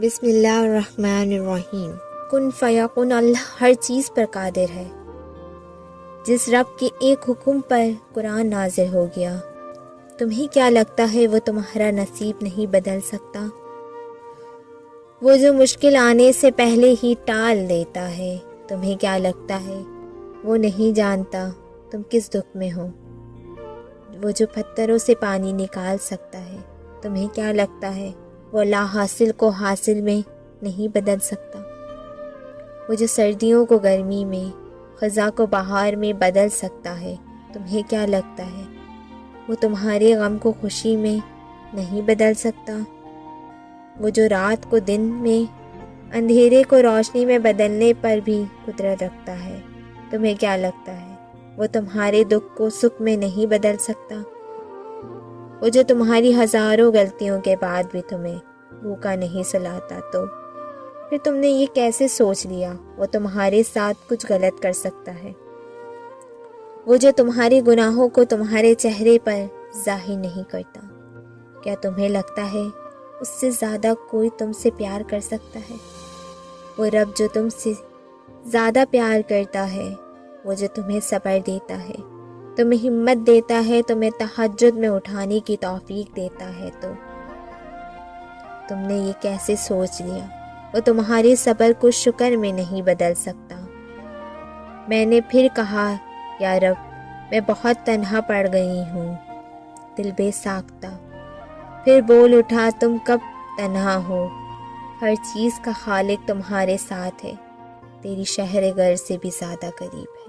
بسم اللہ الرحمن الرحیم۔ کن فیکن، اللہ ہر چیز پر قادر ہے۔ جس رب کے ایک حکم پر قرآن نازل ہو گیا، تمہیں کیا لگتا ہے وہ تمہارا نصیب نہیں بدل سکتا؟ وہ جو مشکل آنے سے پہلے ہی ٹال دیتا ہے، تمہیں کیا لگتا ہے وہ نہیں جانتا تم کس دکھ میں ہو؟ وہ جو پتھروں سے پانی نکال سکتا ہے، تمہیں کیا لگتا ہے وہ لا حاصل کو حاصل میں نہیں بدل سکتا؟ وہ جو سردیوں کو گرمی میں، خزاں کو بہار میں بدل سکتا ہے، تمہیں کیا لگتا ہے وہ تمہارے غم کو خوشی میں نہیں بدل سکتا؟ وہ جو رات کو دن میں، اندھیرے کو روشنی میں بدلنے پر بھی قدرت رکھتا ہے، تمہیں کیا لگتا ہے وہ تمہارے دکھ کو سکھ میں نہیں بدل سکتا؟ وہ جو تمہاری ہزاروں غلطیوں کے بعد بھی تمہیں بھوکا نہیں سلاتا، تو پھر تم نے یہ کیسے سوچ لیا وہ تمہارے ساتھ کچھ غلط کر سکتا ہے؟ وہ جو تمہارے گناہوں کو تمہارے چہرے پر ظاہر نہیں کرتا، کیا تمہیں لگتا ہے اس سے زیادہ کوئی تم سے پیار کر سکتا ہے؟ وہ رب جو تم سے زیادہ پیار کرتا ہے، وہ جو تمہیں صبر دیتا ہے، تمہیں ہمت دیتا ہے، تمہیں تہجد میں اٹھانے کی توفیق دیتا ہے، تو تم نے یہ کیسے سوچ لیا وہ تمہارے صبر کو شکر میں نہیں بدل سکتا؟ میں نے پھر کہا، یا رب میں بہت تنہا پڑ گئی ہوں، دل بے ساختہ۔ پھر بول اٹھا، تم کب تنہا ہو؟ ہر چیز کا خالق تمہارے ساتھ ہے، تیری شہر گھر سے بھی زیادہ قریب ہے۔